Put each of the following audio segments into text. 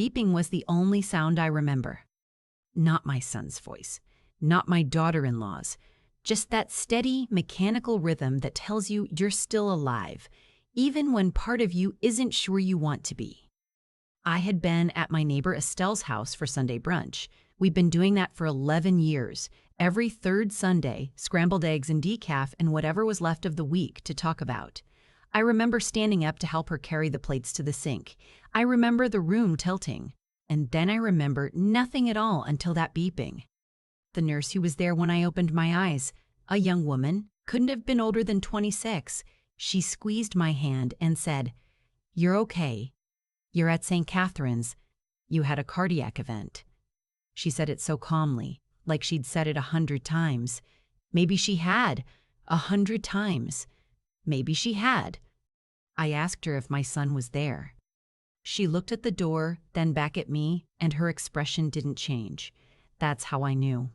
Beeping was the only sound I remember. Not my son's voice, not my daughter-in-law's, just that steady, mechanical rhythm that tells you you're still alive, even when part of you isn't sure you want to be. I had been at my neighbor Estelle's house for Sunday brunch. We'd been doing that for 11 years, every third Sunday, scrambled eggs and decaf and whatever was left of the week to talk about. I remember standing up to help her carry the plates to the sink. I remember the room tilting. And then I remember nothing at all until that beeping. The nurse who was there when I opened my eyes, a young woman, couldn't have been older than 26. She squeezed my hand and said, "You're okay. You're at St. Catherine's. You had a cardiac event." She said it so calmly, like she'd said it 100 times. Maybe she had, 100 times. Maybe she had. I asked her if my son was there. She looked at the door, then back at me, and her expression didn't change. That's how I knew.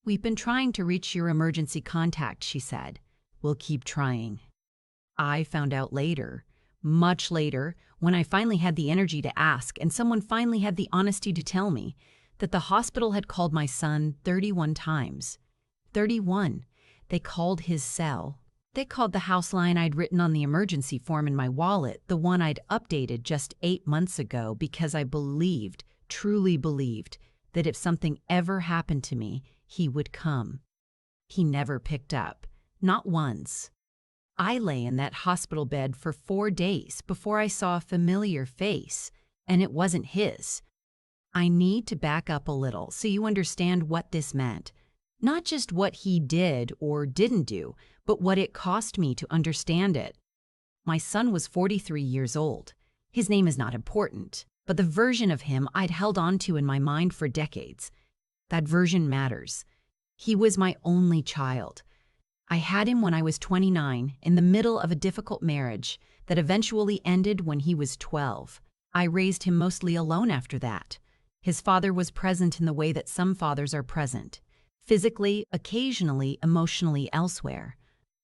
"We've been trying to reach your emergency contact," she said. "We'll keep trying." I found out later, much later, when I finally had the energy to ask and someone finally had the honesty to tell me, that the hospital had called my son 31 times. 31. They called his cell. They called the house line I'd written on the emergency form in my wallet, the one I'd updated just 8 months ago because I believed, truly believed, that if something ever happened to me, he would come. He never picked up. Not once. I lay in that hospital bed for 4 days before I saw a familiar face, and it wasn't his. I need to back up a little so you understand what this meant. Not just what he did or didn't do, but what it cost me to understand it. My son was 43 years old. His name is not important, but the version of him I'd held on to in my mind for decades. That version matters. He was my only child. I had him when I was 29, in the middle of a difficult marriage that eventually ended when he was 12. I raised him mostly alone after that. His father was present in the way that some fathers are present. Physically, occasionally, emotionally elsewhere.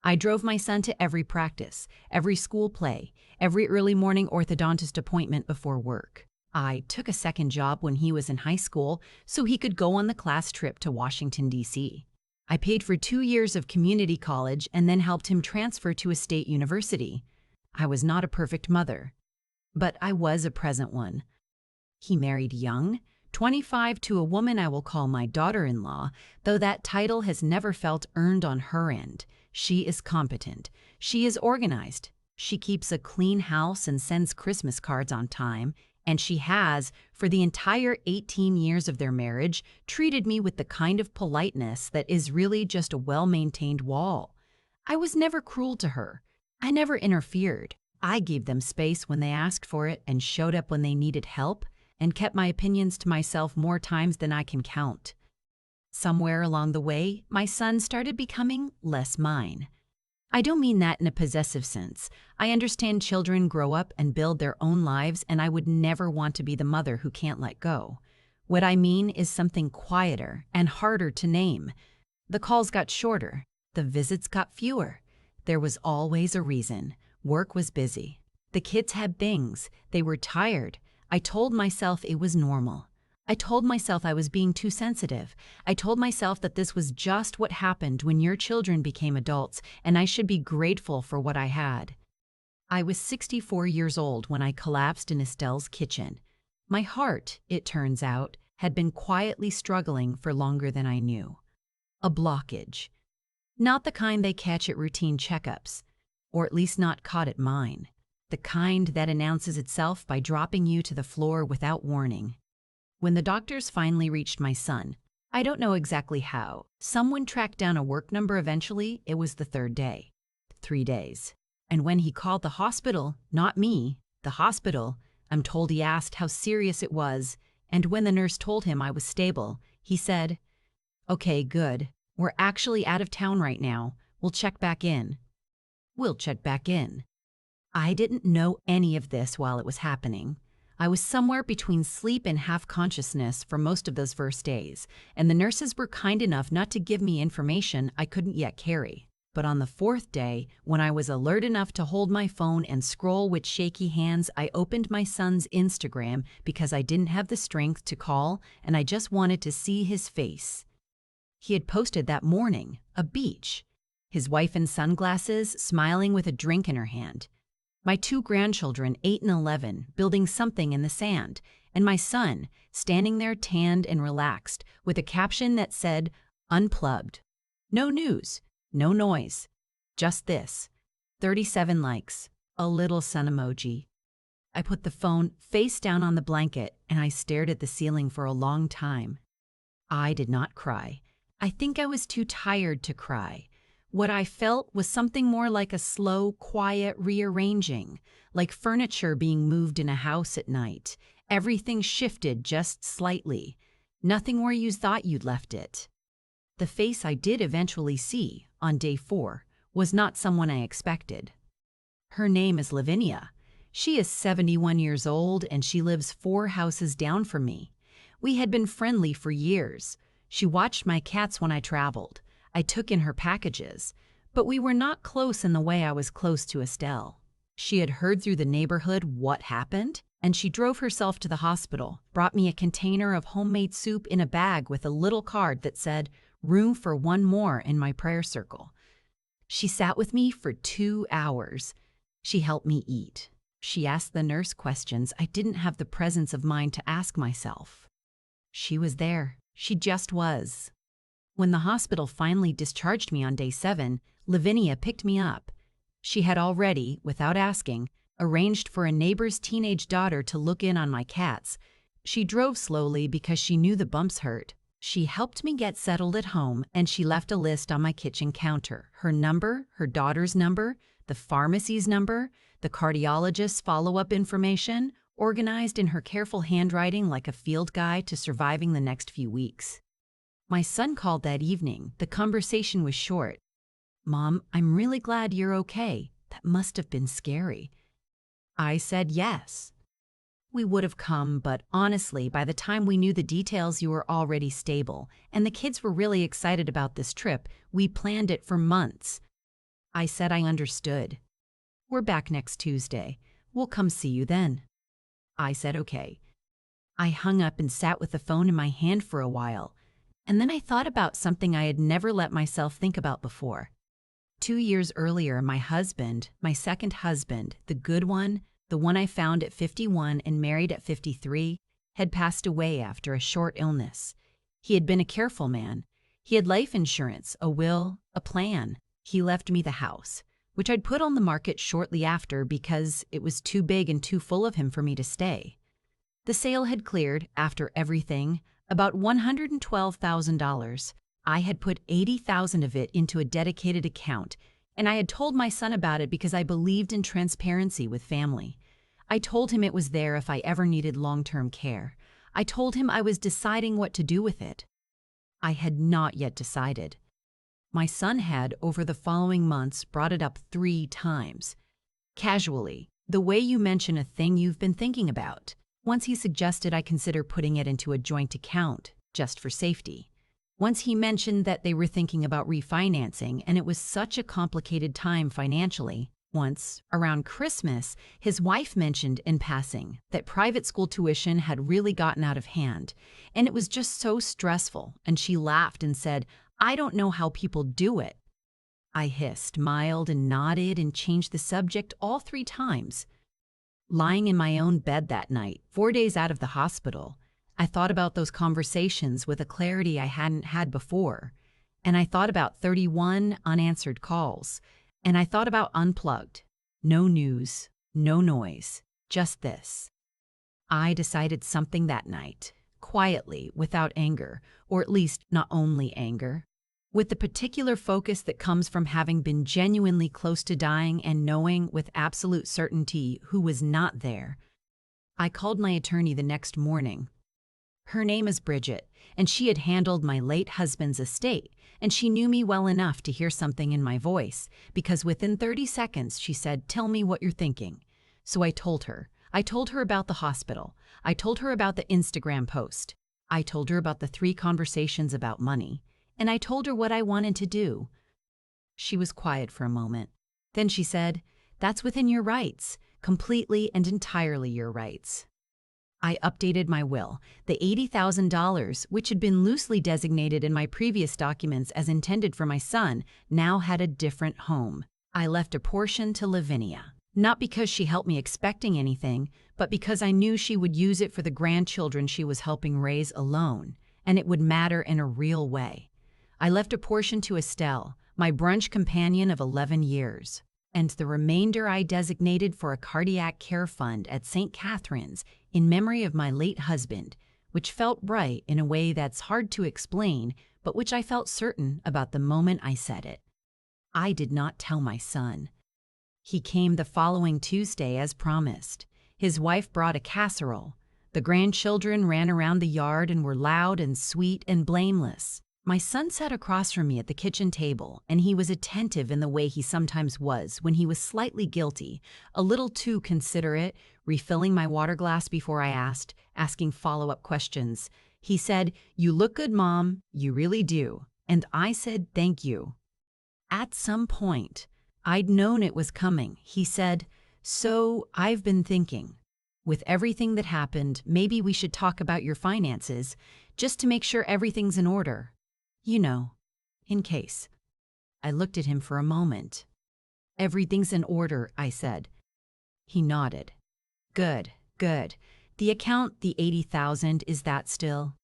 I drove my son to every practice, every school play, every early morning orthodontist appointment before work. I took a second job when he was in high school so he could go on the class trip to Washington, D.C. I paid for 2 years of community college and then helped him transfer to a state university. I was not a perfect mother, but I was a present one. He married young, 25, to a woman I will call my daughter-in-law, though that title has never felt earned on her end. She is competent. She is organized. She keeps a clean house and sends Christmas cards on time. And she has, for the entire 18 years of their marriage, treated me with the kind of politeness that is really just a well-maintained wall. I was never cruel to her. I never interfered. I gave them space when they asked for it and showed up when they needed help and kept my opinions to myself more times than I can count. Somewhere along the way, my son started becoming less mine. I don't mean that in a possessive sense. I understand children grow up and build their own lives, and I would never want to be the mother who can't let go. What I mean is something quieter and harder to name. The calls got shorter. The visits got fewer. There was always a reason. Work was busy. The kids had things. They were tired. I told myself it was normal. I told myself I was being too sensitive. I told myself that this was just what happened when your children became adults, and I should be grateful for what I had. I was 64 years old when I collapsed in Estelle's kitchen. My heart, it turns out, had been quietly struggling for longer than I knew. A blockage. Not the kind they catch at routine checkups, or at least not caught at mine. The kind that announces itself by dropping you to the floor without warning. When the doctors finally reached my son, I don't know exactly how, someone tracked down a work number eventually. It was the 3rd day. 3 days. And when he called the hospital, not me, the hospital, I'm told he asked how serious it was, and when the nurse told him I was stable, he said, "Okay, good. We're actually out of town right now. We'll check back in." We'll check back in. I didn't know any of this while it was happening. I was somewhere between sleep and half-consciousness for most of those first days, and the nurses were kind enough not to give me information I couldn't yet carry. But on the fourth day, when I was alert enough to hold my phone and scroll with shaky hands, I opened my son's Instagram because I didn't have the strength to call and I just wanted to see his face. He had posted that morning, a beach, his wife in sunglasses, smiling with a drink in her hand. My two grandchildren, 8 and 11, building something in the sand, and my son, standing there tanned and relaxed, with a caption that said, "Unplugged. No news, no noise. Just this." 37 likes, a little sun emoji. I put the phone face down on the blanket, and I stared at the ceiling for a long time. I did not cry. I think I was too tired to cry. What I felt was something more like a slow, quiet rearranging, like furniture being moved in a house at night. Everything shifted just slightly. Nothing where you thought you'd left it. The face I did eventually see, on day 4, was not someone I expected. Her name is Lavinia. She is 71 years old and she lives 4 houses down from me. We had been friendly for years. She watched my cats when I traveled. I took in her packages, but we were not close in the way I was close to Estelle. She had heard through the neighborhood what happened, and she drove herself to the hospital, brought me a container of homemade soup in a bag with a little card that said, "Room for one more in my prayer circle." She sat with me for 2 hours. She helped me eat. She asked the nurse questions I didn't have the presence of mind to ask myself. She was there. She just was. When the hospital finally discharged me on day 7, Lavinia picked me up. She had already, without asking, arranged for a neighbor's teenage daughter to look in on my cats. She drove slowly because she knew the bumps hurt. She helped me get settled at home, and she left a list on my kitchen counter. Her number, her daughter's number, the pharmacy's number, the cardiologist's follow-up information, organized in her careful handwriting like a field guide to surviving the next few weeks. My son called that evening. The conversation was short. "Mom, I'm really glad you're okay. That must have been scary." I said yes. "We would have come, but honestly, by the time we knew the details, you were already stable, and the kids were really excited about this trip. We planned it for months." I said I understood. "We're back next Tuesday. We'll come see you then." I said okay. I hung up and sat with the phone in my hand for a while. And then I thought about something I had never let myself think about before. 2 years earlier, my husband, my second husband, the good one, the one I found at 51 and married at 53, had passed away after a short illness. He had been a careful man. He had life insurance, a will, a plan. He left me the house, which I'd put on the market shortly after because it was too big and too full of him for me to stay. The sale had cleared, after everything, about $112,000. I had put $80,000 of it into a dedicated account, and I had told my son about it because I believed in transparency with family. I told him it was there if I ever needed long-term care. I told him I was deciding what to do with it. I had not yet decided. My son had, over the following months, brought it up 3 times. Casually, the way you mention a thing you've been thinking about. Once he suggested I consider putting it into a joint account, just for safety. Once he mentioned that they were thinking about refinancing, and it was such a complicated time financially. Once, around Christmas, his wife mentioned in passing that private school tuition had really gotten out of hand, and it was just so stressful, and she laughed and said, "I don't know how people do it." I hissed, smiled, and nodded and changed the subject all 3 times. Lying in my own bed that night, 4 days out of the hospital, I thought about those conversations with a clarity I hadn't had before, and I thought about 31 unanswered calls, and I thought about unplugged. No news, no noise, just this. I decided something that night, quietly, without anger, or at least not only anger, with the particular focus that comes from having been genuinely close to dying and knowing with absolute certainty who was not there. I called my attorney the next morning. Her name is Bridget, and she had handled my late husband's estate, and she knew me well enough to hear something in my voice, because within 30 seconds she said, "Tell me what you're thinking." So I told her. I told her about the hospital. I told her about the Instagram post. I told her about the 3 conversations about money. And I told her what I wanted to do. She was quiet for a moment. Then she said, "That's within your rights, completely and entirely your rights." I updated my will. The $80,000, which had been loosely designated in my previous documents as intended for my son, now had a different home. I left a portion to Lavinia, not because she helped me expecting anything, but because I knew she would use it for the grandchildren she was helping raise alone, and it would matter in a real way. I left a portion to Estelle, my brunch companion of 11 years, and the remainder I designated for a cardiac care fund at St. Catherine's in memory of my late husband, which felt right in a way that's hard to explain, but which I felt certain about the moment I said it. I did not tell my son. He came the following Tuesday as promised. His wife brought a casserole. The grandchildren ran around the yard and were loud and sweet and blameless. My son sat across from me at the kitchen table, and he was attentive in the way he sometimes was when he was slightly guilty, a little too considerate, refilling my water glass before I asked, asking follow-up questions. He said, "You look good, Mom, you really do." And I said, "Thank you." At some point, I'd known it was coming. He said, "So I've been thinking, with everything that happened, maybe we should talk about your finances, just to make sure everything's in order. You know, in case." I looked at him for a moment. "Everything's in order," I said. He nodded. "Good, good. The account, the 80,000, is that still?"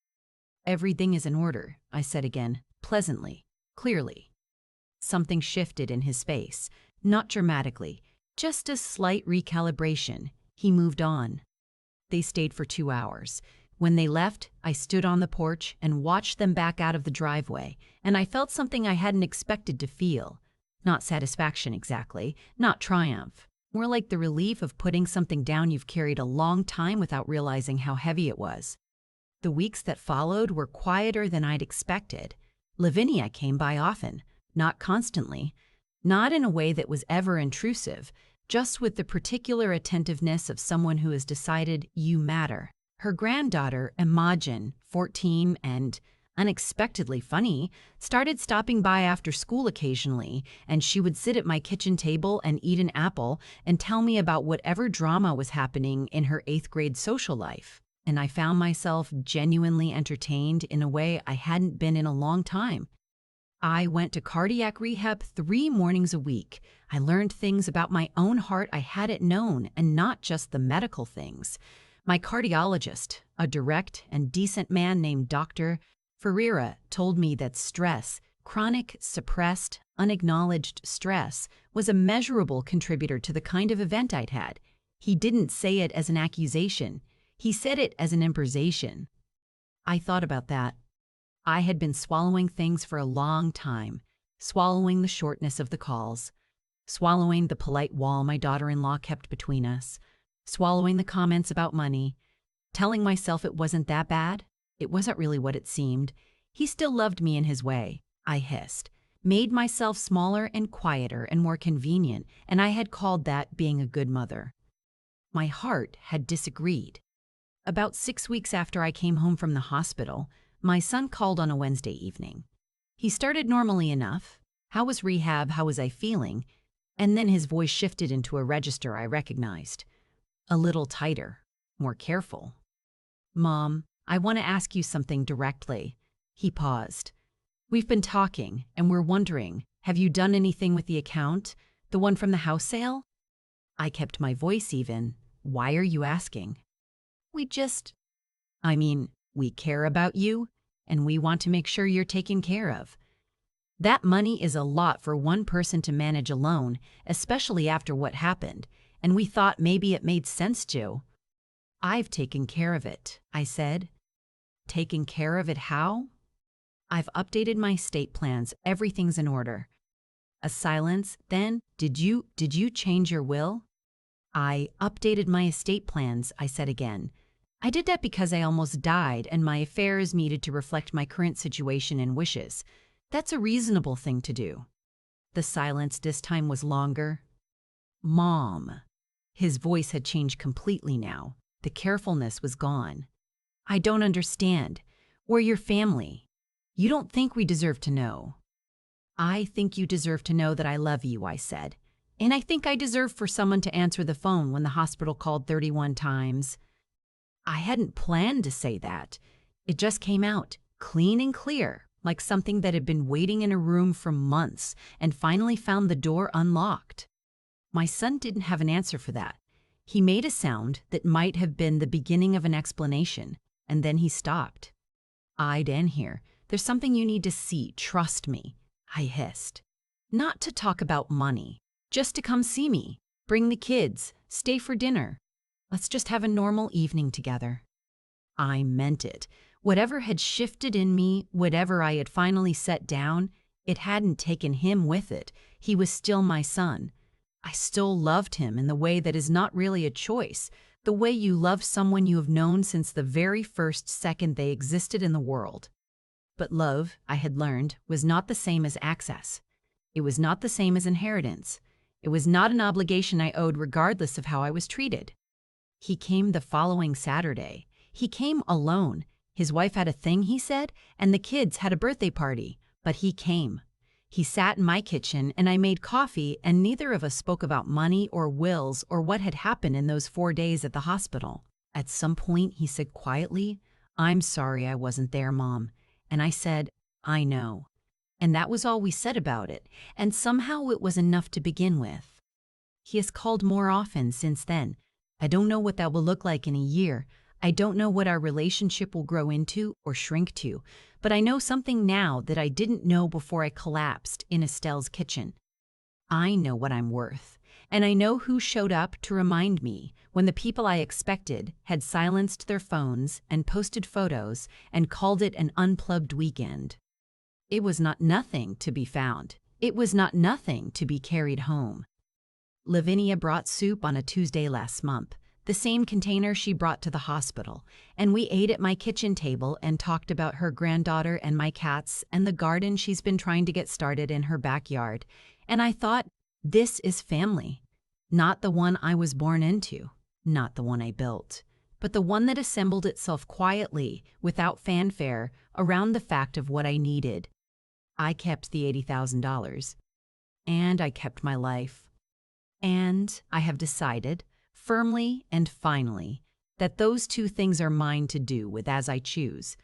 "Everything is in order," I said again, pleasantly, clearly. Something shifted in his face, not dramatically, just a slight recalibration. He moved on. They stayed for 2 hours. When they left, I stood on the porch and watched them back out of the driveway, and I felt something I hadn't expected to feel. Not satisfaction exactly, not triumph. More like the relief of putting something down you've carried a long time without realizing how heavy it was. The weeks that followed were quieter than I'd expected. Lavinia came by often, not constantly, not in a way that was ever intrusive, just with the particular attentiveness of someone who has decided you matter. Her granddaughter, Imogen, 14 and unexpectedly funny, started stopping by after school occasionally, and she would sit at my kitchen table and eat an apple and tell me about whatever drama was happening in her 8th grade social life. And I found myself genuinely entertained in a way I hadn't been in a long time. I went to cardiac rehab 3 mornings a week. I learned things about my own heart I hadn't known, and not just the medical things. My cardiologist, a direct and decent man named Dr. Ferreira, told me that stress, chronic, suppressed, unacknowledged stress, was a measurable contributor to the kind of event I'd had. He didn't say it as an accusation. He said it as an imposition. I thought about that. I had been swallowing things for a long time, swallowing the shortness of the calls, swallowing the polite wall my daughter-in-law kept between us, swallowing the comments about money, telling myself it wasn't that bad. It wasn't really what it seemed. He still loved me in his way, I hissed, made myself smaller and quieter and more convenient, and I had called that being a good mother. My heart had disagreed. About 6 weeks after I came home from the hospital, my son called on a Wednesday evening. He started normally enough. How was rehab? How was I feeling? And then his voice shifted into a register I recognized. A little tighter, more careful. "Mom, I want to ask you something directly." He paused. "We've been talking, and we're wondering, have you done anything with the account? The one from the house sale?" I kept my voice even. "Why are you asking?" We care about you, and we want to make sure you're taken care of. That money is a lot for one person to manage alone, especially after what happened, and we thought maybe it made sense to." "I've taken care of it," I said. "Taken care of it how?" "I've updated my estate plans. Everything's in order." A silence. Then, Did you change your will?" "I updated my estate plans," I said again. "I did that because I almost died and my affairs needed to reflect my current situation and wishes. That's a reasonable thing to do." The silence this time was longer. "Mom." His voice had changed completely now. The carefulness was gone. "I don't understand. We're your family. You don't think we deserve to know?" I think you deserve to know that I love you, I said. And I think I deserve for someone to answer the phone when the hospital called 31 times. I hadn't planned to say that. It just came out, clean and clear, like something that had been waiting in a room for months and finally found the door unlocked. My son didn't have an answer for that. He made a sound that might have been the beginning of an explanation, and then he stopped. I'd end here. There's something you need to see, trust me, I hissed. Not to talk about money, just to come see me, bring the kids, stay for dinner. Let's just have a normal evening together. I meant it. Whatever had shifted in me, whatever I had finally set down, it hadn't taken him with it. He was still my son. I still loved him in the way that is not really a choice, the way you love someone you have known since the very first second they existed in the world. But love, I had learned, was not the same as access. It was not the same as inheritance. It was not an obligation I owed regardless of how I was treated. He came the following Saturday. He came alone. His wife had a thing, he said, and the kids had a birthday party, but he came. He sat in my kitchen and I made coffee, and neither of us spoke about money or wills or what had happened in those 4 days at the hospital. At some point, he said quietly, "I'm sorry I wasn't there, Mom." And I said, "I know." And that was all we said about it, and somehow it was enough to begin with. He has called more often since then. I don't know what that will look like in a year. I don't know what our relationship will grow into or shrink to, but I know something now that I didn't know before I collapsed in Estelle's kitchen. I know what I'm worth, and I know who showed up to remind me when the people I expected had silenced their phones and posted photos and called it an unplugged weekend. It was not nothing to be found. It was not nothing to be carried home. Lavinia brought soup on a Tuesday last month, the same container she brought to the hospital, and we ate at my kitchen table and talked about her granddaughter and my cats and the garden she's been trying to get started in her backyard. And I thought, this is family. Not the one I was born into, not the one I built, but the one that assembled itself quietly, without fanfare, around the fact of what I needed. I kept the $80,000, and I kept my life. And I have decided, firmly and finally, that those two things are mine to do with as I choose.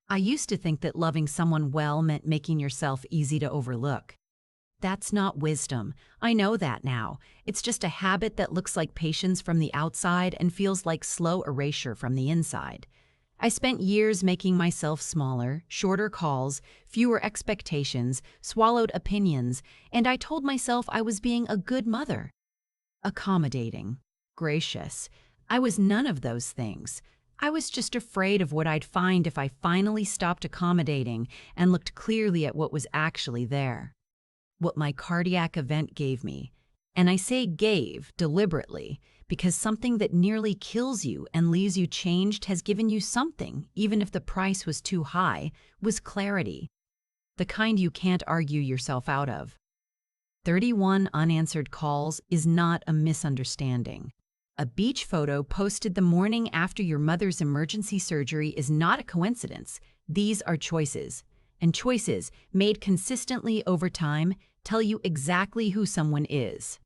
I used to think that loving someone well meant making yourself easy to overlook. That's not wisdom. I know that now. It's just a habit that looks like patience from the outside and feels like slow erasure from the inside. I spent years making myself smaller, shorter calls, fewer expectations, swallowed opinions, and I told myself I was being a good mother. Accommodating, gracious. I was none of those things. I was just afraid of what I'd find if I finally stopped accommodating and looked clearly at what was actually there. What my cardiac event gave me. And I say gave deliberately because something that nearly kills you and leaves you changed has given you something, even if the price was too high, was clarity. The kind you can't argue yourself out of. 31 unanswered calls is not a misunderstanding. A beach photo posted the morning after your mother's emergency surgery is not a coincidence. These are choices. And choices, made consistently over time, tell you exactly who someone is.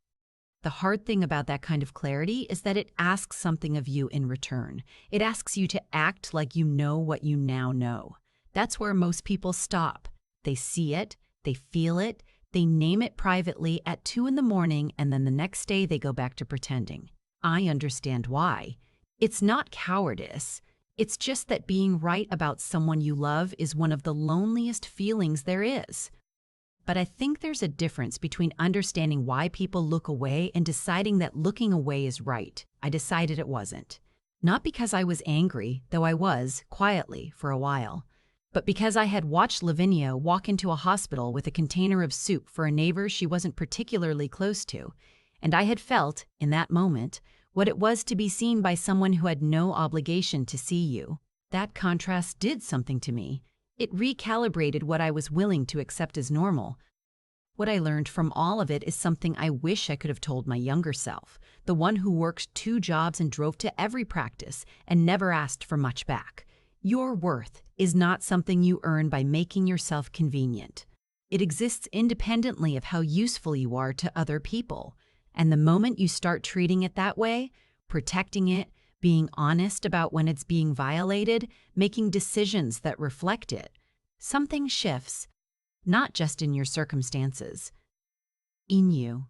The hard thing about that kind of clarity is that it asks something of you in return. It asks you to act like you know what you now know. That's where most people stop. They see it, they feel it, they name it privately at 2 in the morning, and then the next day they go back to pretending. I understand why. It's not cowardice. It's just that being right about someone you love is one of the loneliest feelings there is. But I think there's a difference between understanding why people look away and deciding that looking away is right. I decided it wasn't. Not because I was angry, though I was, quietly, for a while, but because I had watched Lavinia walk into a hospital with a container of soup for a neighbor she wasn't particularly close to, and I had felt, in that moment, what it was to be seen by someone who had no obligation to see you. That contrast did something to me. It recalibrated what I was willing to accept as normal. What I learned from all of it is something I wish I could have told my younger self, the one who worked 2 jobs and drove to every practice and never asked for much back. Your worth is not something you earn by making yourself convenient. It exists independently of how useful you are to other people. And the moment you start treating it that way, protecting it, being honest about when it's being violated, making decisions that reflect it, something shifts, not just in your circumstances, in you.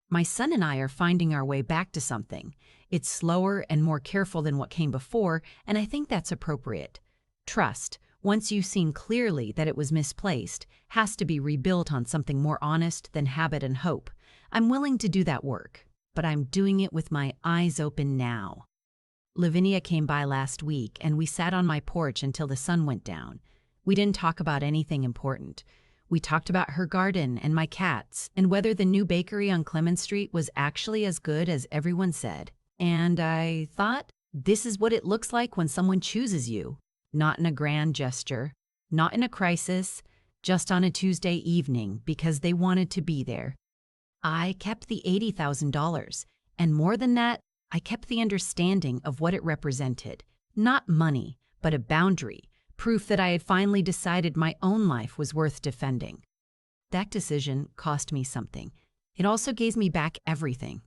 My son and I are finding our way back to something. It's slower and more careful than what came before, and I think that's appropriate. Trust, once you've seen clearly that it was misplaced, has to be rebuilt on something more honest than habit and hope. I'm willing to do that work, but I'm doing it with my eyes open now. Lavinia came by last week, and we sat on my porch until the sun went down. We didn't talk about anything important. We talked about her garden and my cats, and whether the new bakery on Clemens Street was actually as good as everyone said. And I thought, this is what it looks like when someone chooses you. Not in a grand gesture, not in a crisis, just on a Tuesday evening because they wanted to be there. I kept the $80,000, and more than that, I kept the understanding of what it represented. Not money, but a boundary, proof that I had finally decided my own life was worth defending. That decision cost me something. It also gave me back everything.